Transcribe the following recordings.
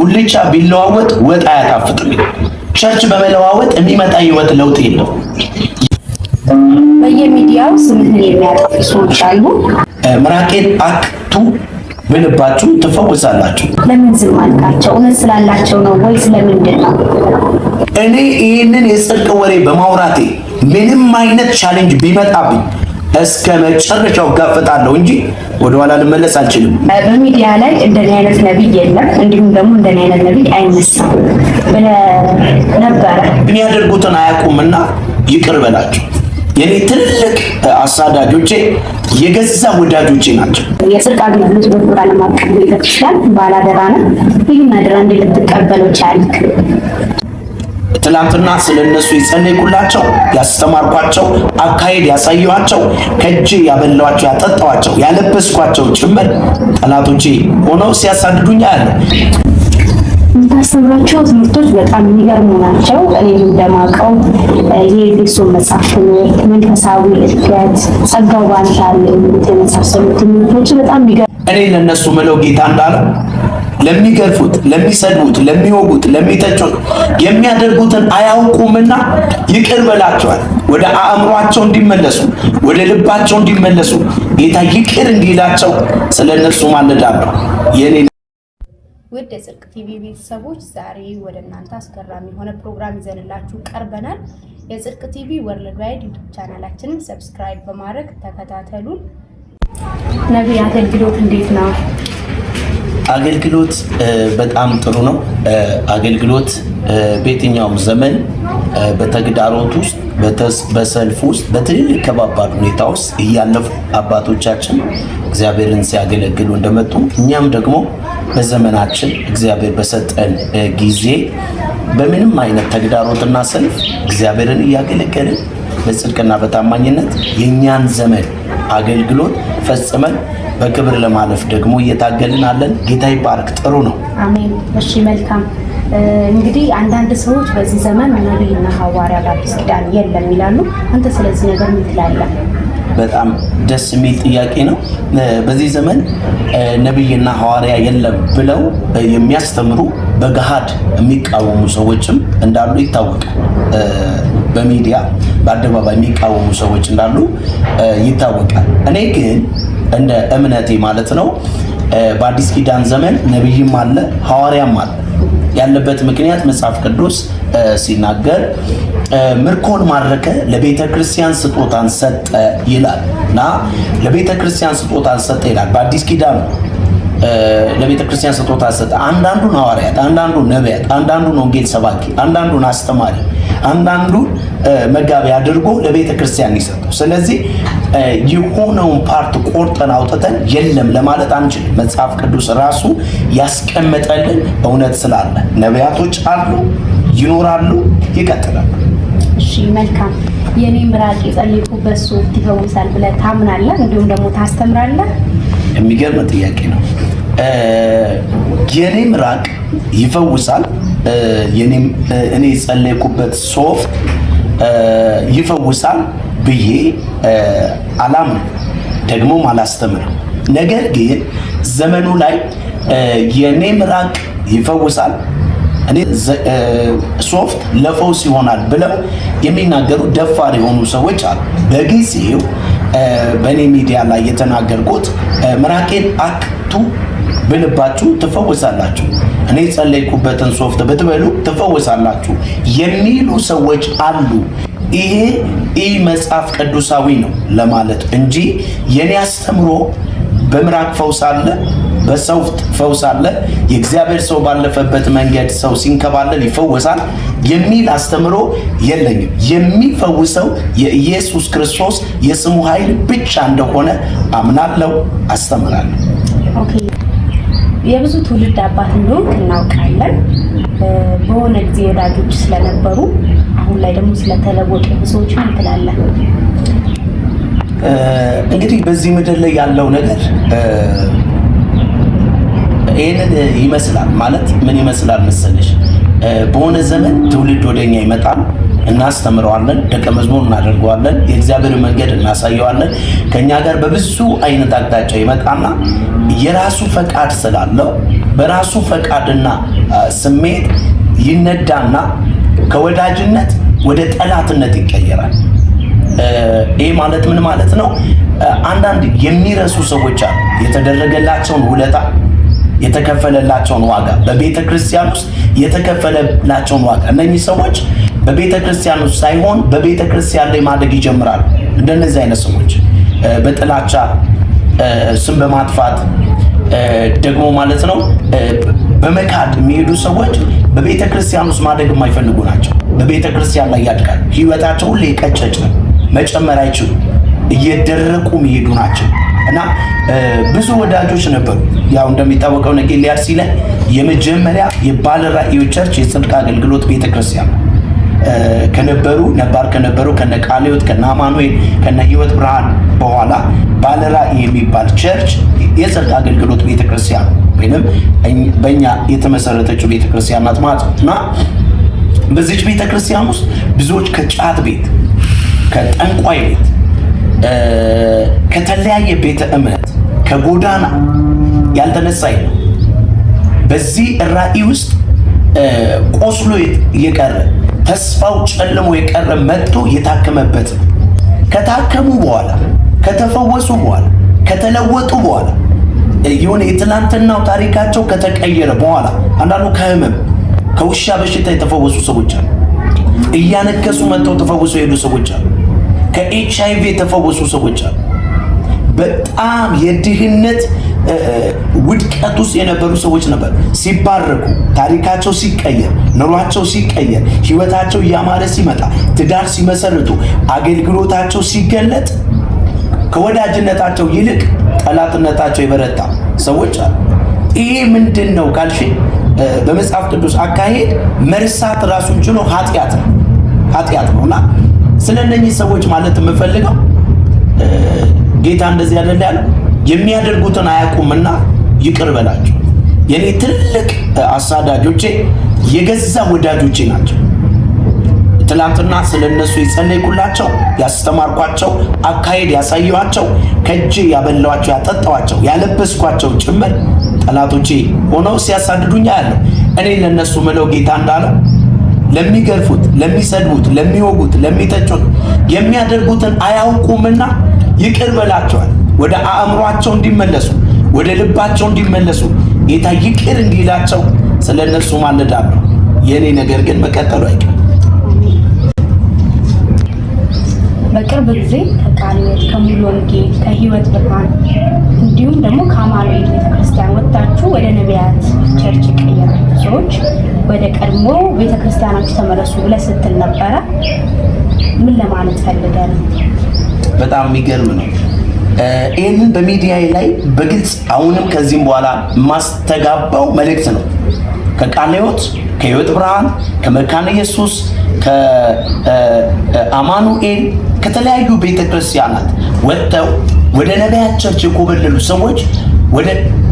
ጉልቻ ቢለዋወጥ ወጥ አያጣፍጥም። ቸርች በመለዋወጥ የሚመጣ ህይወት ለውጥ የለው። በየሚዲያው ስምህን የሚያጠፉ ሰዎች አሉ። ምራቄን አክቱ ብልባችሁ ትፈወሳላችሁ። ለምን ዝም አልካቸው? እውነት ስላላቸው ነው ወይስ ለምንድን ነው? እኔ ይህንን የጽድቅ ወሬ በማውራቴ ምንም አይነት ቻሌንጅ ቢመጣብኝ እስከ መጨረሻው ጋፈጣለሁ እንጂ ወደኋላ ልመለስ አልችልም። በሚዲያ ላይ እንደኔ አይነት ነብይ የለም፣ እንዲሁም ደግሞ እንደኔ አይነት ነብይ አይነሳም ብለህ ነበረ። የሚያደርጉትን አያውቁምና ይቅር በላቸው። የኔ ትልቅ አሳዳጆቼ የገዛ ወዳጆቼ ናቸው። የጽድቅ አገልግሎት በኩል ዓለም አቀፍ ቤተክርስቲያን ባላደራ ነው። ይህን አደራ እንዴት ልትቀበለው ቻልክ? ትላንትና ስለነሱ የጸለይኩላቸው፣ ያስተማርኳቸው፣ አካሄድ ያሳየኋቸው፣ ከእጄ ያበላኋቸው፣ ያጠጣኋቸው፣ ያለበስኳቸው ጭምር ጠላቶቼ ሆነው ሲያሳድዱኝ አያለሁ። የምታስተምራቸው ትምህርቶች በጣም የሚገርሙ ናቸው። እኔ እንደማውቀው የኤፌሶን መጽሐፍ ትምህርት፣ መንፈሳዊ እድገት፣ ጸጋው ባንተ አለ የመሳሰሉ ትምህርቶች በጣም የሚገርሙ። እኔ ለነሱ ምለው ጌታ እንዳለው ለሚገርፉት፣ ለሚሰድቡት፣ ለሚወጉት፣ ለሚተቹት የሚያደርጉትን አያውቁምና ይቅር በላቸዋል። ወደ አእምሯቸው እንዲመለሱ፣ ወደ ልባቸው እንዲመለሱ ጌታ ይቅር እንዲላቸው ስለነሱ ማለዳለሁ። የኔ ውድ የጽድቅ ቲቪ ቤተሰቦች ዛሬ ወደ እናንተ አስገራሚ የሆነ ፕሮግራም ይዘንላችሁ ቀርበናል። የጽድቅ ቲቪ ወርልድ ዋይድ ዩቲዩብ ቻናላችንን ሰብስክራይብ በማድረግ ተከታተሉን። ነቢይ አገልግሎት እንዴት ነው? አገልግሎት በጣም ጥሩ ነው። አገልግሎት በየትኛውም ዘመን በተግዳሮት ውስጥ፣ በሰልፍ ውስጥ፣ በትልልቅ ከባባድ ሁኔታ ውስጥ እያለፉ አባቶቻችን እግዚአብሔርን ሲያገለግሉ እንደመጡ እኛም ደግሞ በዘመናችን እግዚአብሔር በሰጠን ጊዜ በምንም አይነት ተግዳሮትና ሰልፍ እግዚአብሔርን እያገለገልን በጽድቅና በታማኝነት የእኛን ዘመን አገልግሎት ፈጽመን በክብር ለማለፍ ደግሞ እየታገልን አለን። ጌታ ይባርክ። ጥሩ ነው። አሜን። እሺ መልካም። እንግዲህ አንዳንድ ሰዎች በዚህ ዘመን ነቢይና ሐዋርያ በአዲስ ኪዳን የለም ይላሉ። አንተ ስለዚህ ነገር ምን ትላለህ? በጣም ደስ የሚል ጥያቄ ነው። በዚህ ዘመን ነቢይና ሐዋርያ የለም ብለው የሚያስተምሩ በገሃድ የሚቃወሙ ሰዎችም እንዳሉ ይታወቃል። በሚዲያ በአደባባይ የሚቃወሙ ሰዎች እንዳሉ ይታወቃል። እኔ ግን እንደ እምነቴ ማለት ነው በአዲስ ኪዳን ዘመን ነቢይም አለ ሐዋርያም አለ። ያለበት ምክንያት መጽሐፍ ቅዱስ ሲናገር ምርኮን ማረከ ለቤተ ክርስቲያን ስጦታን ሰጠ ይላል እና ለቤተ ክርስቲያን ስጦታን ሰጠ ይላል። በአዲስ ኪዳን ለቤተ ክርስቲያን ስጦታ ሰጠ። አንዳንዱን ሐዋርያት፣ አንዳንዱን ነቢያት፣ አንዳንዱን ወንጌል ሰባኪ፣ አንዳንዱን አስተማሪ፣ አንዳንዱን መጋቢ አድርጎ ለቤተ ክርስቲያን ይሰጠው። ስለዚህ የሆነውን ፓርት ቆርጠን አውጥተን የለም ለማለት አንችልም። መጽሐፍ ቅዱስ ራሱ ያስቀመጠልን እውነት ስላለ ነቢያቶች አሉ፣ ይኖራሉ፣ ይቀጥላሉ። እሺ መልካም። የኔ ምራቅ የጸለይኩበት ሶፍት ይፈውሳል ብለህ ታምናለህ? እንዲሁም ደግሞ ታስተምራለህ? የሚገርም ጥያቄ ነው። የኔ ምራቅ ይፈውሳል፣ እኔ የጸለይኩበት ሶፍት ይፈውሳል ብዬ አላምንም፣ ደግሞም አላስተምርም። ነገር ግን ዘመኑ ላይ የኔ ምራቅ ይፈውሳል፣ እኔ ሶፍት ለፈውስ ይሆናል ብለው የሚናገሩ ደፋር የሆኑ ሰዎች አሉ። በጊዜው በእኔ ሚዲያ ላይ የተናገርኩት ምራቄን አክቱ ብልባችሁ ትፈወሳላችሁ፣ እኔ ጸለይኩበትን ሶፍት ብትበሉ ትፈወሳላችሁ የሚሉ ሰዎች አሉ። ይሄ መጽሐፍ ቅዱሳዊ ነው ለማለት እንጂ የኔ አስተምሮ በምራቅ ፈውስ አለ፣ በሶፍት ፈውስ አለ፣ የእግዚአብሔር ሰው ባለፈበት መንገድ ሰው ሲንከባለል ይፈወሳል የሚል አስተምሮ የለኝም። የሚፈውሰው የኢየሱስ ክርስቶስ የስሙ ኃይል ብቻ እንደሆነ አምናለሁ፣ አስተምራለሁ። ኦኬ። የብዙ ትውልድ አባት እንደሆንክ እናውቃለን። በሆነ ጊዜ ወዳጆች ስለነበሩ አሁን ላይ ደግሞ ስለተለወጡ ሰዎች ምን ትላለህ? እንግዲህ በዚህ ምድር ላይ ያለው ነገር ይሄንን ይመስላል። ማለት ምን ይመስላል መሰለሽ? በሆነ ዘመን ትውልድ ወደኛ ይመጣል፣ እናስተምረዋለን፣ ደቀ መዝሙር እናደርገዋለን፣ የእግዚአብሔር መንገድ እናሳየዋለን። ከኛ ጋር በብዙ አይነት አቅጣጫ ይመጣና የራሱ ፈቃድ ስላለው በራሱ ፈቃድና ስሜት ይነዳና ከወዳጅነት ወደ ጠላትነት ይቀየራል። ይህ ማለት ምን ማለት ነው? አንዳንድ የሚረሱ ሰዎች አሉ። የተደረገላቸውን ውለታ፣ የተከፈለላቸውን ዋጋ፣ በቤተ ክርስቲያን ውስጥ የተከፈለላቸውን ዋጋ እነኚህ ሰዎች በቤተ ክርስቲያን ውስጥ ሳይሆን በቤተ ክርስቲያን ላይ ማደግ ይጀምራሉ። እንደነዚህ አይነት ሰዎች በጥላቻ ስም በማጥፋት ደግሞ ማለት ነው በመካድ የሚሄዱ ሰዎች በቤተ ክርስቲያን ውስጥ ማደግ የማይፈልጉ ናቸው። በቤተ ክርስቲያን ላይ ያድጋሉ። ህይወታቸው ሁሌ ቀጨጭ፣ መጨመር አይችሉም፣ እየደረቁ የሚሄዱ ናቸው። እና ብዙ ወዳጆች ነበሩ። ያው እንደሚታወቀው ነጌሊያድ ሲለ የመጀመሪያ የባለ ራእዮች ቸርች የጽድቅ አገልግሎት ቤተ ክርስቲያን ከነበሩ ከነ ቃልዮት ከነ አማኑኤል ከነ ህይወት ብርሃን በኋላ ባለ ራእይ የሚባል ቸርች የጽድቅ አገልግሎት ቤተ ክርስቲያን ወይንም በእኛ የተመሰረተችው ቤተ ክርስቲያን ናት ማለት ነው። እና በዚች ቤተ ክርስቲያን ውስጥ ብዙዎች ከጫት ቤት፣ ከጠንቋይ ቤት፣ ከተለያየ ቤተ እምነት፣ ከጎዳና ያልተነሳ የለም። በዚህ ራእይ ውስጥ ቆስሎ የቀረ ተስፋው ጨልሞ የቀረ መጥቶ የታከመበት ነው። ከታከሙ በኋላ ከተፈወሱ በኋላ ከተለወጡ በኋላ የሆነ የትናንትናው ታሪካቸው ከተቀየረ በኋላ አንዳንዱ ከህመም ከውሻ በሽታ የተፈወሱ ሰዎች አሉ። እያነከሱ መጥተው ተፈውሰው የሄዱ ሰዎች አሉ። ከኤችአይቪ የተፈወሱ ሰዎች አሉ። በጣም የድህነት ውድቀት ውስጥ የነበሩ ሰዎች ነበር ሲባረኩ፣ ታሪካቸው ሲቀየር፣ ኑሯቸው ሲቀየር፣ ህይወታቸው እያማረ ሲመጣ፣ ትዳር ሲመሰርቱ፣ አገልግሎታቸው ሲገለጥ ከወዳጅነታቸው ይልቅ ጠላትነታቸው የበረታ ሰዎች አሉ። ይሄ ምንድን ነው ካልሽ በመጽሐፍ ቅዱስ አካሄድ መርሳት ራሱን ችሎ ኃጢአት ነው። እና ስለነኚህ ሰዎች ማለት የምፈልገው ጌታ እንደዚህ አይደል ያለው? የሚያደርጉትን አያውቁምና ይቅር በላቸው። የኔ ትልቅ አሳዳጆቼ የገዛ ወዳጆቼ ናቸው። ትላንትና ስለነሱ የጸለይኩላቸው፣ ያስተማርኳቸው፣ አካሄድ ያሳየኋቸው፣ ከእጄ ያበላኋቸው፣ ያጠጣኋቸው፣ ያለበስኳቸው ጭምር ጠላቶቼ ሆነው ሲያሳድዱኝ ያለው እኔ ለነሱ ምለው ጌታ እንዳለው ለሚገርፉት፣ ለሚሰድቡት፣ ለሚወጉት፣ ለሚተቹት የሚያደርጉትን አያውቁምና ይቅር በላቸዋል። ወደ አእምሯቸው እንዲመለሱ፣ ወደ ልባቸው እንዲመለሱ ጌታ ይቅር እንዲላቸው ስለነሱ ማለዳለሁ። የኔ ነገር ግን መቀጠሉ አይቀርም። በቅርብ ጊዜ ከቃልዮት፣ ከሙሉ ወንጌል፣ ከህይወት ብርሃን እንዲሁም ደግሞ ከአማኑኤል ቤተክርስቲያን ወጣችሁ ወደ ነቢያት ቸርች የቀየራችሁ ሰዎች ወደ ቀድሞ ቤተክርስቲያናችሁ ተመለሱ ብለህ ስትል ነበረ። ምን ለማለት ፈልገህ ነው? በጣም የሚገርም ነው። ይህንን በሚዲያ ላይ በግልጽ አሁንም ከዚህም በኋላ ማስተጋባው መልእክት ነው። ከቃልዮት፣ ከህይወት ብርሃን፣ ከመካነ ኢየሱስ፣ ከአማኑኤል ከተለያዩ ቤተክርስቲያናት ወጥተው ወደ ነቢያት ቸርች የኮበለሉ ሰዎች ወደ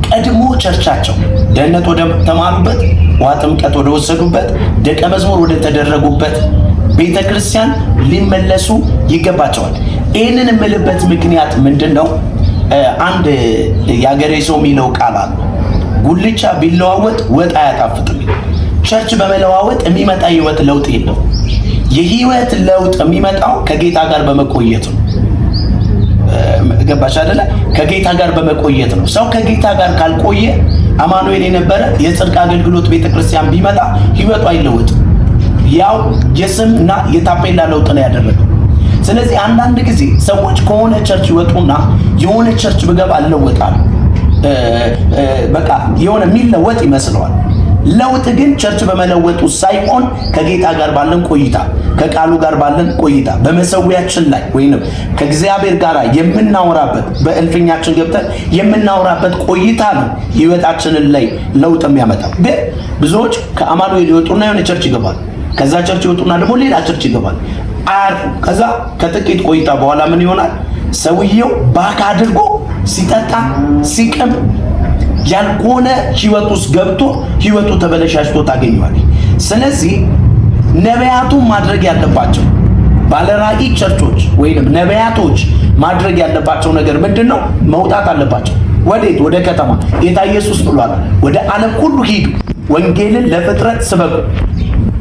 ቀድሞ ቸርቻቸው ደህንነት ወደ ተማሩበት፣ ውሃ ጥምቀት ወደ ወሰዱበት፣ ደቀ መዝሙር ወደ ተደረጉበት ቤተክርስቲያን ሊመለሱ ይገባቸዋል። ይህንን የምልበት ምክንያት ምንድን ነው? አንድ የአገሬ ሰው የሚለው ቃል አለ፣ ጉልቻ ቢለዋወጥ ወጥ አያጣፍጥም። ቸርች በመለዋወጥ የሚመጣ የህይወት ለውጥ የለው። የህይወት ለውጥ የሚመጣው ከጌታ ጋር በመቆየት ነው። ገባሽ አይደለ? ከጌታ ጋር በመቆየት ነው። ሰው ከጌታ ጋር ካልቆየ አማኑኤል የነበረ የጽድቅ አገልግሎት ቤተክርስቲያን ቢመጣ ህይወቱ አይለወጥም። ያው የስም እና የታፔላ ለውጥ ነው ያደረገው። ስለዚህ አንዳንድ ጊዜ ሰዎች ከሆነ ቸርች ይወጡና የሆነ ቸርች ብገባ እለወጣለሁ፣ በቃ የሆነ የሚለወጥ ይመስለዋል። ለውጥ ግን ቸርች በመለወጡ ሳይሆን ከጌታ ጋር ባለን ቆይታ፣ ከቃሉ ጋር ባለን ቆይታ፣ በመሰዊያችን ላይ ወይንም ከእግዚአብሔር ጋር የምናወራበት በእልፍኛችን ገብተን የምናወራበት ቆይታ ነው ህይወታችንን ላይ ለውጥ የሚያመጣው። ግን ብዙዎች ከአማኑኤል ይወጡና የሆነ ቸርች ይገባል። ከዛ ቸርች ይወጡና ደግሞ ሌላ ቸርች ይገባል። አያርፉ። ከዛ ከጥቂት ቆይታ በኋላ ምን ይሆናል? ሰውየው ባክ አድርጎ ሲጠጣ ሲቅም ያልሆነ ህይወት ውስጥ ገብቶ ህይወቱ ተበለሻሽቶ ታገኘዋል። ስለዚህ ነቢያቱ ማድረግ ያለባቸው ባለራዕይ ቸርቾች ወይንም ነቢያቶች ማድረግ ያለባቸው ነገር ምንድነው? መውጣት አለባቸው። ወዴት? ወደ ከተማ። ጌታ ኢየሱስ ብሏል፣ ወደ ዓለም ሁሉ ሂዱ ወንጌልን ለፍጥረት ስበኩ፣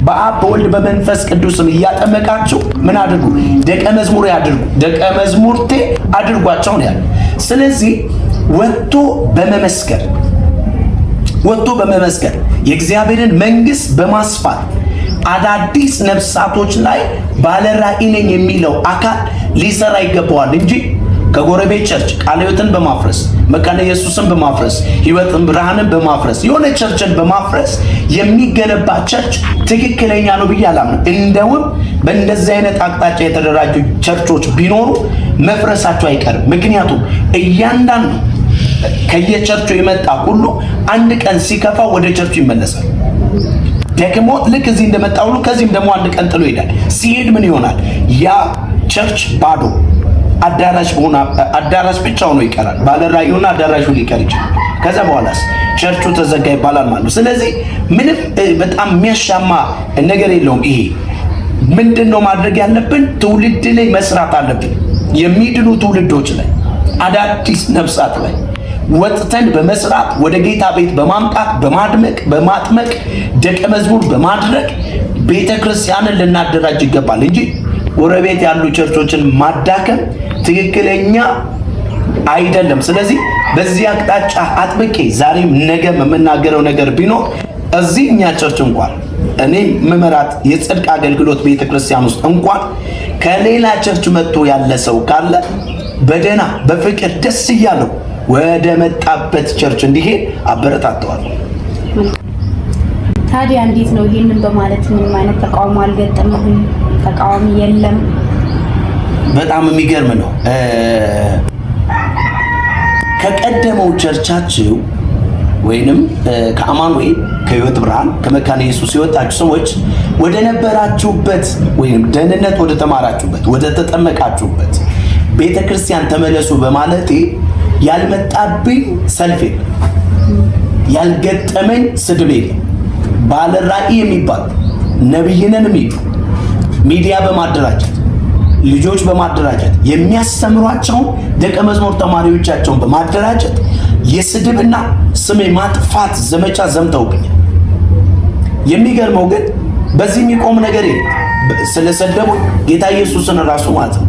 በአብ በወልድ በመንፈስ ቅዱስም እያጠመቃችሁ ምን አድርጉ? ደቀ መዝሙር ያድርጉ፣ ደቀ መዝሙርቴ አድርጓቸው ነው ያለ። ስለዚህ ወጥቶ በመመስከር የእግዚአብሔርን መንግስት በማስፋት አዳዲስ ነፍሳቶች ላይ ባለ ራዕይ ነኝ የሚለው አካል ሊሰራ ይገባዋል እንጂ ከጎረቤት ቸርች ቃለ ሕይወትን በማፍረስ መካነ ኢየሱስን በማፍረስ ሕይወትን ብርሃንን በማፍረስ የሆነ ቸርችን በማፍረስ የሚገነባ ቸርች ትክክለኛ ነው ብዬ አላምንም። እንደውም በእንደዚህ አይነት አቅጣጫ የተደራጁ ቸርቾች ቢኖሩ መፍረሳቸው አይቀርም። ምክንያቱም እያንዳንዱ ከየቸርቹ የመጣ ሁሉ አንድ ቀን ሲከፋው ወደ ቸርቹ ይመለሳል። ደግሞ ልክ እዚህ እንደመጣ ሁሉ ከዚህም ደግሞ አንድ ቀን ጥሎ ይሄዳል። ሲሄድ ምን ይሆናል? ያ ቸርች ባዶ አዳራሽ ብቻ ሆኖ ይቀራል። ባለ ራዕዩና አዳራሹ ሊቀር ይችላል። ከዛ በኋላስ ቸርቹ ተዘጋ ይባላል ማለት ነው። ስለዚህ ምንም በጣም የሚያሻማ ነገር የለውም። ይሄ ምንድነው ማድረግ ያለብን? ትውልድ ላይ መስራት አለብን። የሚድኑ ትውልዶች ላይ፣ አዳዲስ ነፍሳት ላይ ወጥተን በመስራት ወደ ጌታ ቤት በማምጣት በማጥመቅ ደቀ መዝሙር በማድረግ ቤተ ክርስቲያንን ልናደራጅ ይገባል እንጂ ጎረቤት ያሉ ቸርቾችን ማዳከም ትክክለኛ አይደለም። ስለዚህ በዚህ አቅጣጫ አጥብቄ ዛሬም ነገም የምናገረው ነገር ቢኖር እዚህኛ ቸርች እንኳን እኔ መመራት የጽድቅ አገልግሎት ቤተ ክርስቲያን ውስጥ እንኳን ከሌላ ቸርች መጥቶ ያለ ሰው ካለ በደና በፍቅር ደስ እያለው ወደ መጣበት ቸርች እንዲሄድ አበረታተዋለሁ። ታዲያ እንዴት ነው ይሄንን በማለት ምንም አይነት ተቃውሞ አልገጠመህም? ተቃዋሚ የለም? በጣም የሚገርም ነው። ከቀደመው ቸርቻችሁ ወይንም ከአማኑኤል ከሕይወት ብርሃን ከመካነ ኢየሱስ የወጣችሁ ሰዎች ወደ ነበራችሁበት ወይንም ደህንነት ወደ ተማራችሁበት ወደ ተጠመቃችሁበት ቤተ ክርስቲያን ተመለሱ በማለቴ ያልመጣብኝ ሰልፍ የለም፣ ያልገጠመኝ ስድብ የለም። ባለ ራዕይ የሚባል ነብይነን የሚሉ ሚዲያ በማደራጀት ልጆች በማደራጀት የሚያስተምሯቸውን ደቀ መዝሙር ተማሪዎቻቸውን በማደራጀት የስድብና ስም ማጥፋት ዘመቻ ዘምተውብኛል። የሚገርመው ግን በዚህ የሚቆም ነገር የለም። ስለሰደቡ ጌታ ኢየሱስን ራሱ ማለት ነው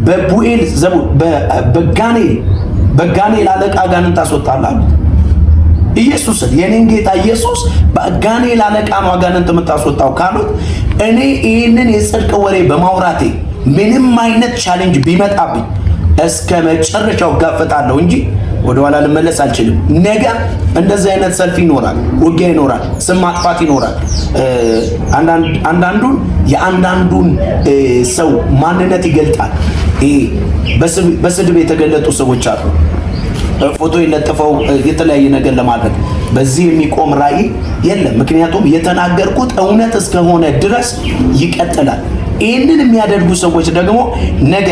በቡኤል ዘቡ በጋኔል አለቃ አጋንንት ታስወጣላል። ኢየሱስን የኔን ጌታ ኢየሱስ በጋኔል አለቃ ነው አጋንንት የምታስወጣው ካሉት እኔ ይህንን የጽድቅ ወሬ በማውራቴ ምንም አይነት ቻሌንጅ ቢመጣብኝ እስከ መጨረሻው ጋፈጣለሁ እንጂ ወደ ኋላ ልመለስ አልችልም። ነገ እንደዚህ አይነት ሰልፍ ይኖራል፣ ውጊያ ይኖራል፣ ስም ማጥፋት ይኖራል። የአንዳንዱን ሰው ማንነት ይገልጣል። በስድብ የተገለጡ ሰዎች አሉ። ፎቶ የለጥፈው የተለያየ ነገር ለማድረግ በዚህ የሚቆም ራዕይ የለም። ምክንያቱም የተናገርኩት እውነት እስከሆነ ድረስ ይቀጥላል። ይህንን የሚያደርጉ ሰዎች ደግሞ ነገ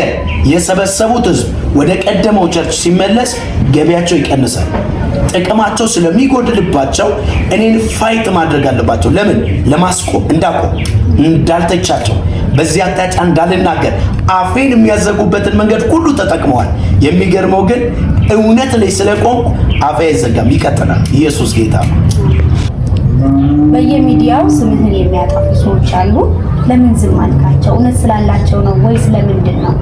የሰበሰቡት ሕዝብ ወደ ቀደመው ቸርች ሲመለስ ገቢያቸው ይቀንሳል። ጥቅማቸው ስለሚጎድልባቸው እኔን ፋይት ማድረግ አለባቸው። ለምን? ለማስቆም እንዳልተቻቸው በዚህ አቅጣጫ እንዳልናገር አፌን የሚያዘጉበትን መንገድ ሁሉ ተጠቅመዋል። የሚገርመው ግን እውነት ላይ ስለቆምኩ አፌ አይዘጋም፣ ይቀጥላል። ኢየሱስ ጌታ ነው። በየሚዲያው ስምህን የሚያጠፉ ሰዎች አሉ። ለምን ዝም አልካቸው? እውነት ስላላቸው ነው ወይስ ለምንድን ነው?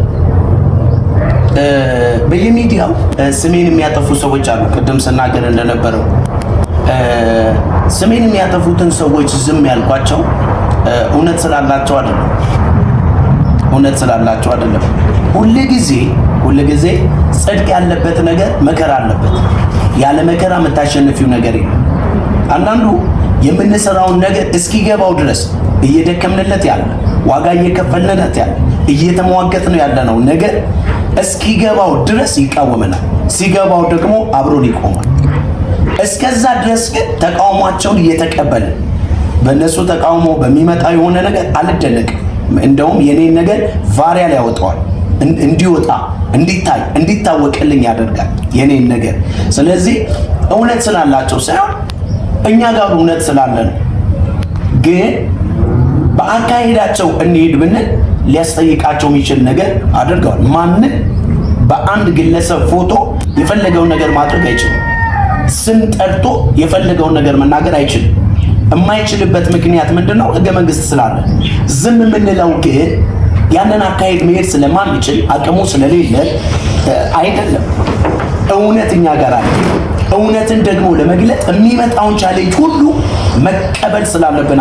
በየሚዲያው ስሜን የሚያጠፉ ሰዎች አሉ። ቅድም ስናገር እንደነበረው ስሜን የሚያጠፉትን ሰዎች ዝም ያልኳቸው እውነት ስላላቸው አይደለም። ሁልጊዜ ጽድቅ ያለበት ነገር መከራ አለበት። ያለ መከራ የምታሸንፊው ነገር የለም። አንዳንዱ የምንሰራውን ነገር እስኪገባው ድረስ እየደከምንለት ያለ ዋጋ እየከፈልንለት ያለ እየተሟገት ነው ያለነው ነገር እስኪገባው ድረስ ይቃወመናል። ሲገባው ደግሞ አብሮን ይቆማል። እስከዛ ድረስ ግን ተቃውሟቸውን እየተቀበልን በእነሱ ተቃውሞ በሚመጣው የሆነ ነገር አልደነቅም። እንደውም የኔን ነገር ቫሪያል ያወጣዋል፣ እንዲወጣ እንዲታይ እንዲታወቅልኝ ያደርጋል የኔን ነገር። ስለዚህ እውነት ስላላቸው ሳይሆን እኛ ጋር እውነት ስላለ ነው። ግን በአካሄዳቸው እንሂድ ብንል ሊያስጠይቃቸው የሚችል ነገር አድርገዋል። ማንም በአንድ ግለሰብ ፎቶ የፈለገውን ነገር ማድረግ አይችልም። ስም ጠርቶ የፈለገውን ነገር መናገር አይችልም። የማይችልበት ምክንያት ምንድነው? ህገ መንግስት ስላለ። ዝም የምንለው ግን ያንን አካሄድ መሄድ ስለማንችል አቅሙ ስለሌለ አይደለም። እውነተኛ ጋር አለ። እውነትን ደግሞ ለመግለጥ የሚመጣውን ቻሌንጅ ሁሉ መቀበል ስላለብን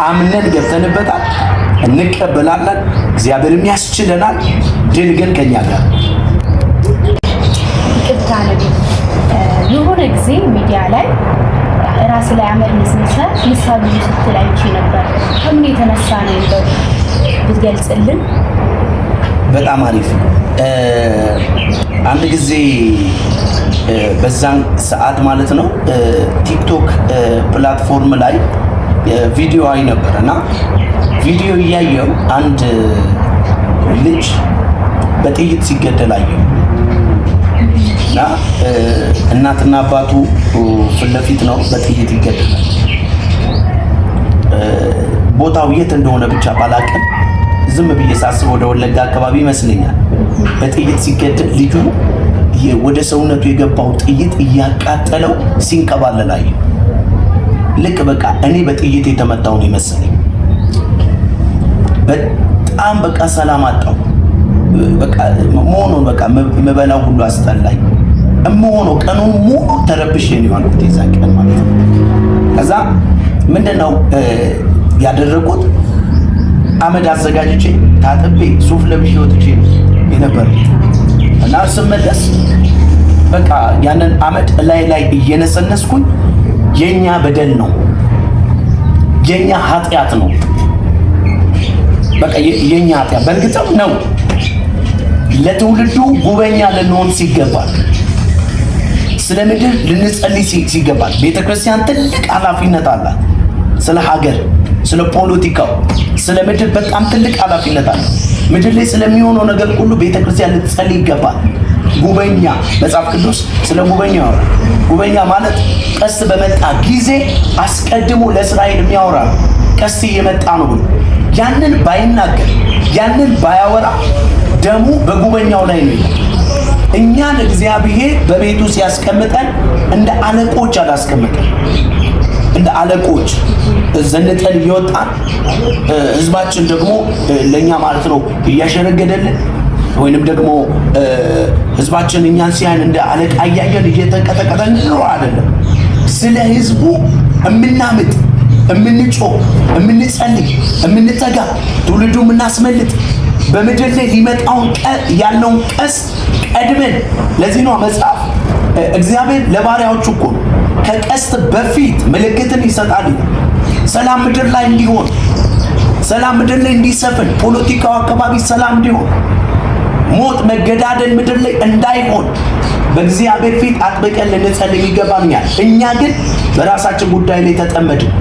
አምነን ገብተንበታል፣ እንቀበላለን። እግዚአብሔርም ያስችለናል። ድል ግን ከኛ ጋር። ይቅርታ ነብይ፣ የሆነ ጊዜ ሚዲያ ላይ ራስ ላይ አመድ ነስነሳ ምሳሌ ስትል አይቼ ነበር። ከምን የተነሳ ነው እንደው ብትገልጽልን? በጣም አሪፍ። አንድ ጊዜ በዛን ሰዓት ማለት ነው ቲክቶክ ፕላትፎርም ላይ ቪዲዮ አይ ነበር እና ቪዲዮ እያየው አንድ ልጅ በጥይት ሲገደል አየው እና እናትና አባቱ ፊት ለፊት ነው፣ በጥይት ይገደላል። ቦታው የት እንደሆነ ብቻ ባላቅም ዝም ብዬ ሳስብ ወደ ወለጋ አካባቢ ይመስለኛል። በጥይት ሲገደል ልጁ ወደ ሰውነቱ የገባው ጥይት እያቃጠለው ሲንከባለል አየው። ልክ በቃ እኔ በጥይት የተመታው ነው ይመስለኝ። በጣም በቃ ሰላም አጣው። በቃ መሆኑን በቃ መበላው ሁሉ አስጠላኝ። እመሆነው ቀኑን ሙሉ ተረብሼ ነው ያልኩት የዛን ቀን ማለት ነው። ከዛ ምንድነው ያደረኩት? አመድ አዘጋጅቼ ታጥቤ ሱፍ ለብሼ ወጥቼ ነበር እና ስመለስ በቃ ያንን አመድ ላይ እየነሰነስኩኝ የኛ በደል ነው፣ የኛ ኃጢአት ነው፣ በቃ የኛ ኃጢአት በእርግጥም ነው። ለትውልዱ ጉበኛ ልንሆን ሲገባል፣ ስለ ምድር ልንጸልይ ሲገባል። ቤተክርስቲያን ትልቅ ኃላፊነት አላት። ስለ ሀገር፣ ስለ ፖለቲካው፣ ስለ ምድር በጣም ትልቅ ኃላፊነት አላት። ምድር ላይ ስለሚሆነው ነገር ሁሉ ቤተክርስቲያን ልትጸልይ ይገባል። ጉበኛ፣ መጽሐፍ ቅዱስ ስለ ጉበኛ ያወራል። ጉበኛ ማለት ቀስት በመጣ ጊዜ አስቀድሞ ለእስራኤል የሚያወራ ቀስት እየመጣ ነው ብሎ ያንን ባይናገር ያንን ባያወራ ደሙ በጉበኛው ላይ ነው። እኛን እግዚአብሔር በቤቱ ሲያስቀምጠን እንደ አለቆች አላስቀምጠን። እንደ አለቆች ዘንጠን እየወጣን ህዝባችን ደግሞ ለኛ ማለት ነው እያሸረገደልን ወይንም ደግሞ ህዝባችን እኛን ሲያን እንደ አለቃ እያየን እየተንቀጠቀጠን ነው አይደለም። ስለ ህዝቡ እምናምጥ፣ እምንጮህ፣ እምንጸልይ፣ እምንተጋ፣ ትውልዱ እምናስመልጥ በምድር ላይ ሊመጣውን ያለውን ቀስ ቀድመን። ለዚህ ነው መጽሐፍ እግዚአብሔር ለባሪያዎቹ እኮ ከቀስት በፊት ምልክትን ይሰጣል። ሰላም ምድር ላይ እንዲሆን፣ ሰላም ምድር ላይ እንዲሰፍን፣ ፖለቲካው አካባቢ ሰላም እንዲሆን፣ ሞት መገዳደል ምድር ላይ እንዳይሆን በእግዚአብሔር ፊት አጥብቀን ልንጸልይ ይገባኛል። እኛ ግን በራሳችን ጉዳይ ላይ ተጠመድን።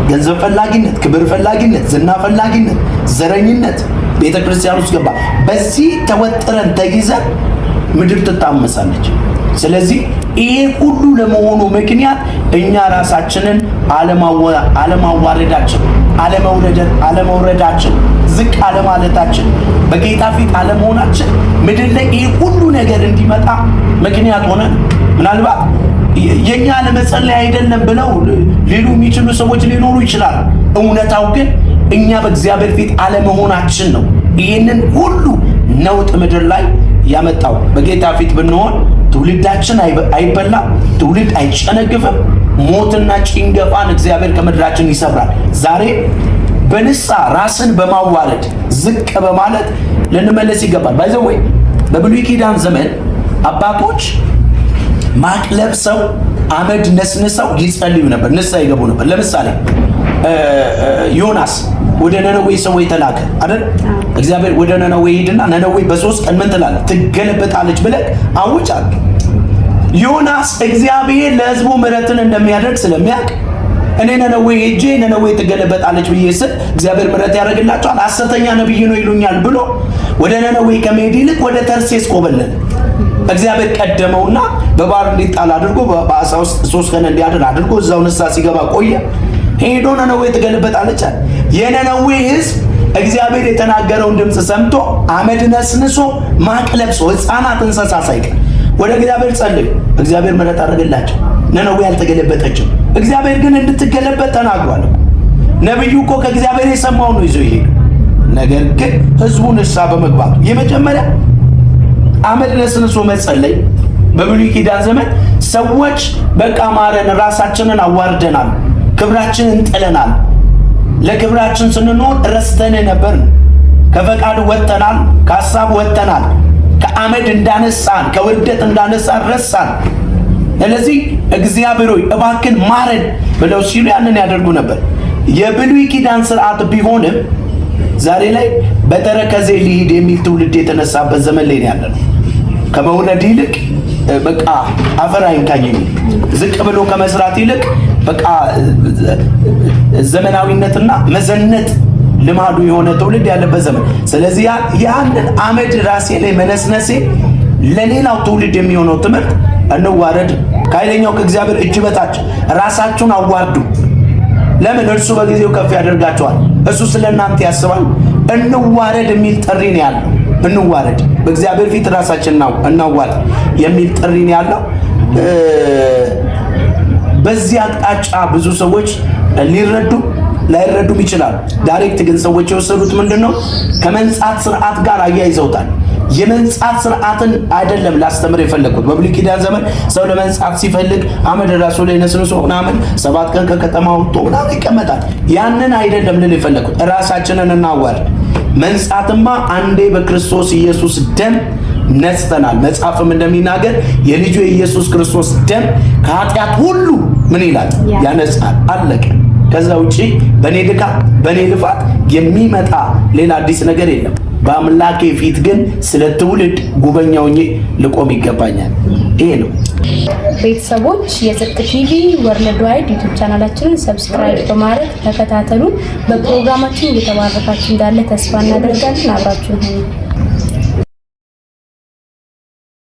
ገንዘብ ፈላጊነት፣ ክብር ፈላጊነት፣ ዝና ፈላጊነት፣ ዘረኝነት ቤተክርስቲያን ውስጥ ገባ። በዚህ ተወጥረን ተይዘን ምድር ትታመሳለች። ስለዚህ ይሄ ሁሉ ለመሆኑ ምክንያት እኛ ራሳችንን አለማዋረዳችን፣ አለመውረዳችን፣ ዝቅ አለማለታችን፣ በጌታ ፊት አለመሆናችን ምድር ላይ ይሄ ሁሉ ነገር እንዲመጣ ምክንያት ሆነ። ምናልባት የኛ ለመጸለይ አይደለም ብለው ሊሉ የሚችሉ ሰዎች ሊኖሩ ይችላል። እውነታው ግን እኛ በእግዚአብሔር ፊት አለመሆናችን ነው ይህንን ሁሉ ነውጥ ምድር ላይ ያመጣው። በጌታ ፊት ብንሆን ትውልዳችን አይበላም፣ ትውልድ አይጨነግፍም። ሞትና ጭንገፋን እግዚአብሔር ከምድራችን ይሰብራል። ዛሬ በንስሐ ራስን በማዋረድ ዝቅ በማለት ልንመለስ ይገባል። ባይዘወይ በብሉይ ኪዳን ዘመን አባቶች ማቅ ለብሰው አመድ ነስንሰው ይጸልዩ ነበር፣ ንስሐ ይገቡ ነበር። ለምሳሌ ዮናስ ወደ ነነዌ ሰው ተላከ አይደል? እግዚአብሔር ወደ ነነዌ ሄድና ነነዌ በ3 ቀን ምን ትላለች? ትገለበጣለች ብለህ አውጅ አለ። ዮናስ እግዚአብሔር ለሕዝቡ ምሕረትን እንደሚያደርግ ስለሚያውቅ እኔ ነነዌ ሄጄ ነነዌ ትገለበጣለች ብዬ ስል እግዚአብሔር ምሕረት ያደርግላቸዋል፣ ሐሰተኛ ነብይ ነው ይሉኛል ብሎ ወደ ነነዌ ከመሄድ ይልቅ ወደ ተርሴስ ኮበለለ። እግዚአብሔር ቀደመውና በባህር እንዲጣል አድርጎ በአሳ ውስጥ 3 ቀን እንዲያድር አድርጎ እዛው ንስሐ ሲገባ ቆየ። ሄዶ ነነዌ ትገለበጣለች አለ። የነነዌ ሕዝብ እግዚአብሔር የተናገረውን ድምፅ ሰምቶ አመድ ነስንሶ ማቅ ለብሶ ሕፃናት እንስሳ ሳይቀር ወደ እግዚአብሔር ጸለዩ። እግዚአብሔር ምሕረት አደረገላቸው። ነነዌ አልተገለበጠችም። እግዚአብሔር ግን እንድትገለበጥ ተናግሯል። ነብዩ እኮ ከእግዚአብሔር የሰማው ነው ይዞ ይሄ። ነገር ግን ህዝቡን ንስሐ በመግባቱ የመጀመሪያ አመድ ነስንሶ መጸለይ። በብሉይ ኪዳን ዘመን ሰዎች በቃ ማረን፣ ራሳችንን አዋርደናል፣ ክብራችንን ጥለናል፣ ለክብራችን ስንኖር ረስተን ነበር፣ ከፈቃድ ወጥተናል፣ ከሐሳብ ወጥተናል፣ ከአመድ እንዳነሳን ከውርደት እንዳነሳን ረሳን። ስለዚህ እግዚአብሔር ሆይ እባክን ማረን ብለው ሲሉ ያንን ያደርጉ ነበር። የብሉይ ኪዳን ስርዓት ቢሆንም ዛሬ ላይ በተረከዜ ሊሄድ የሚል ትውልድ የተነሳበት ዘመን ላይ ያለነው። ከመውለድ ይልቅ በቃ አፈር አይንካኝ ዝቅ ብሎ ከመስራት ይልቅ በቃ ዘመናዊነትና መዘነጥ ልማዱ የሆነ ትውልድ ያለበት ዘመን። ስለዚህ ያንን አመድ ራሴ ላይ መነስነሴ ለሌላው ትውልድ የሚሆነው ትምህርት እንዋረድ፣ ከኃይለኛው ከእግዚአብሔር እጅ በታች ራሳችሁን አዋርዱ። ለምን? እርሱ በጊዜው ከፍ ያደርጋቸዋል፣ እሱ ስለእናንተ ያስባል። እንዋረድ የሚል ጥሪ ነው ያለው። እንዋረድ፣ በእግዚአብሔር ፊት ራሳችንን እናዋርድ የሚል ጥሪ ነው ያለው። በዚህ አቅጣጫ ብዙ ሰዎች ሊረዱ ላይረዱም ይችላል። ዳይሬክት ግን ሰዎች የወሰዱት ምንድነው? ከመንጻት ስርዓት ጋር አያይዘውታል። የመንጻት ስርዓትን አይደለም ላስተምር የፈለኩት። በብሉይ ኪዳን ዘመን ሰው ለመንጻት ሲፈልግ አመድ ራሱ ላይ ነስንሶ ምናምን 7 ቀን ከከተማ ወጥቶ ምናምን ይቀመጣል። ያንን አይደለም ልል የፈለኩት። ራሳችንን እናዋርድ። መንጻትማ አንዴ በክርስቶስ ኢየሱስ ደም ነጽተናል። መጽሐፍም እንደሚናገር የልጁ የኢየሱስ ክርስቶስ ደም ከኃጢአት ሁሉ ምን ይላል? ያነጻል። አለቀ። ከዛ ውጪ በኔ ድካም በኔ ልፋት የሚመጣ ሌላ አዲስ ነገር የለም። በአምላኬ ፊት ግን ስለ ትውልድ ጉበኛው ልቆም ይገባኛል። ይሄ ነው። ቤተሰቦች የጽድቅ ቲቪ ወርልድ ዋይድ ዩቲዩብ ቻናላችንን ሰብስክራይብ በማድረግ ተከታተሉ። በፕሮግራማችን እየተባረካችሁ እንዳለ ተስፋ እናደርጋለን። አብራችሁን ሁኑ።